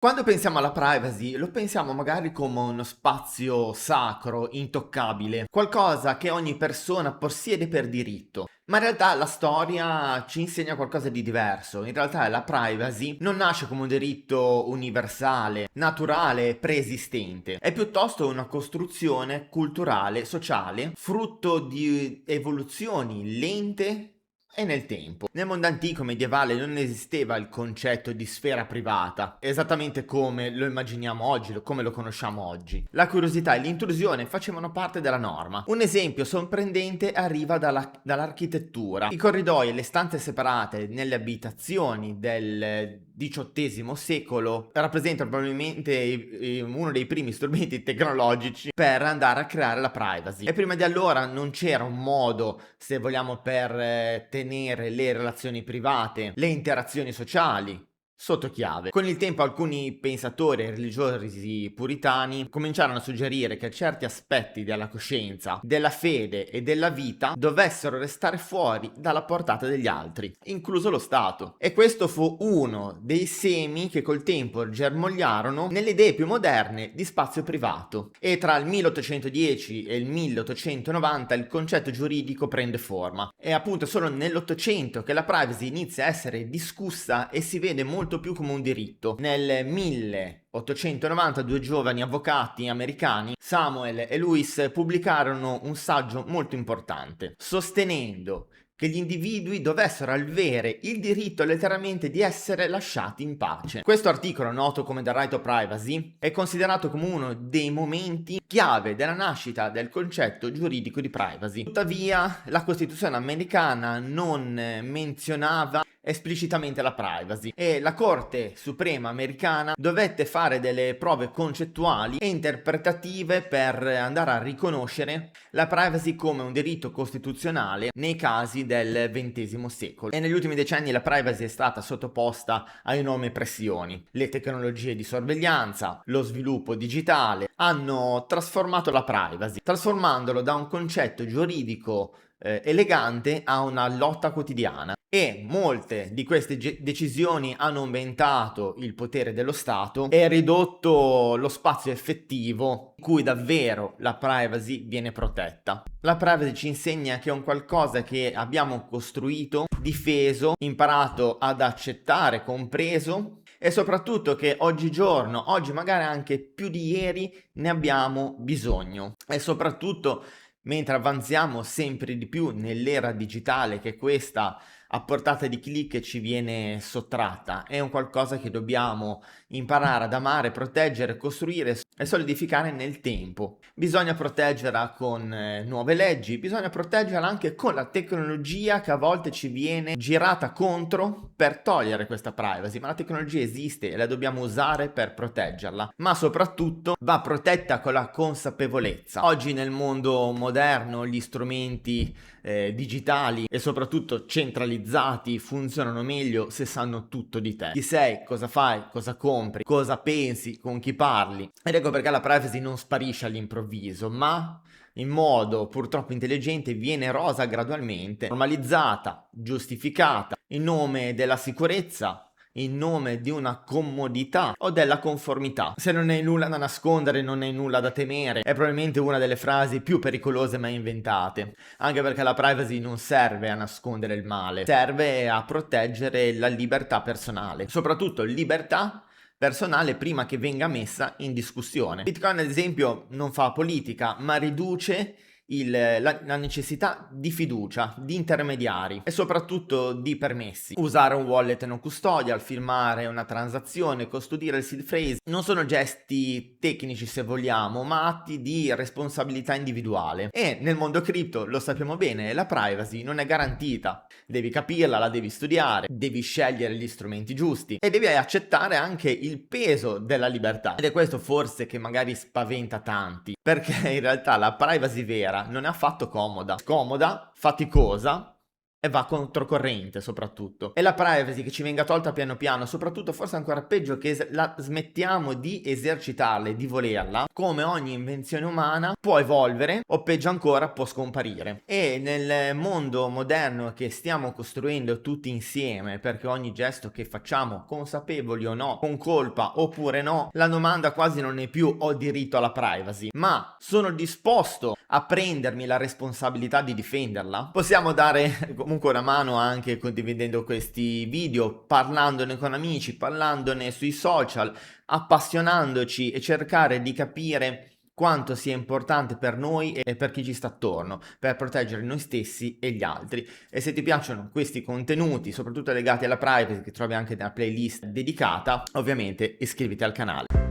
Quando pensiamo alla privacy, lo pensiamo magari come uno spazio sacro, intoccabile, qualcosa che ogni persona possiede per diritto. Ma in realtà la storia ci insegna qualcosa di diverso. In realtà la privacy non nasce come un diritto universale, naturale, preesistente. È piuttosto una costruzione culturale, sociale, frutto di evoluzioni lente e nel tempo. Nel mondo antico medievale non esisteva il concetto di sfera privata, esattamente come lo immaginiamo oggi, come lo conosciamo oggi. La curiosità e l'intrusione facevano parte della norma. Un esempio sorprendente arriva dall'architettura. I corridoi e le stanze separate nelle abitazioni del XVIII secolo rappresentano probabilmente uno dei primi strumenti tecnologici per andare a creare la privacy. E prima di allora non c'era un modo, se vogliamo, per tenere le relazioni private, le interazioni sociali sotto chiave. Con il tempo alcuni pensatori e religiosi puritani cominciarono a suggerire che certi aspetti della coscienza, della fede e della vita dovessero restare fuori dalla portata degli altri, incluso lo Stato. E questo fu uno dei semi che col tempo germogliarono nelle idee più moderne di spazio privato. E tra il 1810 e il 1890 il concetto giuridico prende forma. È appunto solo nell'Ottocento che la privacy inizia a essere discussa e si vede molto più come un diritto. Nel 1890 due giovani avvocati americani, Samuel e Louis, pubblicarono un saggio molto importante, sostenendo che gli individui dovessero avere il diritto letteralmente di essere lasciati in pace. Questo articolo, noto come The Right of Privacy, è considerato come uno dei momenti chiave della nascita del concetto giuridico di privacy. Tuttavia, la Costituzione americana non menzionava esplicitamente la privacy e la Corte Suprema americana dovette fare delle prove concettuali e interpretative per andare a riconoscere la privacy come un diritto costituzionale nei casi del XX secolo. E negli ultimi decenni la privacy è stata sottoposta a enormi pressioni. Le tecnologie di sorveglianza, lo sviluppo digitale hanno trasformato la privacy, trasformandolo da un concetto giuridico elegante a una lotta quotidiana. E molte di queste decisioni hanno aumentato il potere dello Stato e ridotto lo spazio effettivo in cui davvero la privacy viene protetta. La privacy ci insegna che è un qualcosa che abbiamo costruito, difeso, imparato ad accettare, compreso, e soprattutto che oggigiorno, oggi magari anche più di ieri, ne abbiamo bisogno. E soprattutto mentre avanziamo sempre di più nell'era digitale, che questa a portata di click ci viene sottratta, è un qualcosa che dobbiamo imparare ad amare, proteggere, costruire e solidificare nel tempo. Bisogna proteggerla con nuove leggi, bisogna proteggerla anche con la tecnologia che a volte ci viene girata contro per togliere questa privacy, ma la tecnologia esiste e la dobbiamo usare per proteggerla, ma soprattutto va protetta con la consapevolezza. Oggi nel mondo moderno gli strumenti digitali e soprattutto centralizzati funzionano meglio se sanno tutto di te. Chi sei, cosa fai, cosa compri, cosa pensi, con chi parli. Ed ecco perché la privacy non sparisce all'improvviso, ma in modo purtroppo intelligente viene erosa gradualmente, normalizzata, giustificata in nome della sicurezza, in nome di una comodità o della conformità. Se non hai nulla da nascondere, non hai nulla da temere, è probabilmente una delle frasi più pericolose mai inventate, anche perché la privacy non serve a nascondere il male, serve a proteggere la libertà personale, soprattutto libertà personale prima che venga messa in discussione. Bitcoin, ad esempio, non fa politica, ma riduce la necessità di fiducia, di intermediari e soprattutto di permessi. Usare un wallet non custodial, firmare una transazione, custodire il seed phrase non sono gesti tecnici, se vogliamo, ma atti di responsabilità individuale. E nel mondo cripto, lo sappiamo bene, la privacy non è garantita. Devi capirla, la devi studiare, devi scegliere gli strumenti giusti e devi accettare anche il peso della libertà. Ed è questo forse che magari spaventa tanti, perché in realtà la privacy vera non è affatto comoda, faticosa e va controcorrente soprattutto. E la privacy che ci venga tolta piano piano, soprattutto forse ancora peggio che la smettiamo di esercitarla e di volerla, come ogni invenzione umana può evolvere o peggio ancora può scomparire. E nel mondo moderno che stiamo costruendo tutti insieme, perché ogni gesto che facciamo, consapevoli o no, con colpa oppure no, la domanda quasi non è più ho diritto alla privacy, ma sono disposto a prendermi la responsabilità di difenderla? Possiamo dare comunque una mano anche condividendo questi video, parlandone con amici, parlandone sui social, appassionandoci e cercare di capire quanto sia importante per noi e per chi ci sta attorno, per proteggere noi stessi e gli altri. E se ti piacciono questi contenuti, soprattutto legati alla privacy, che trovi anche nella playlist dedicata, ovviamente iscriviti al canale.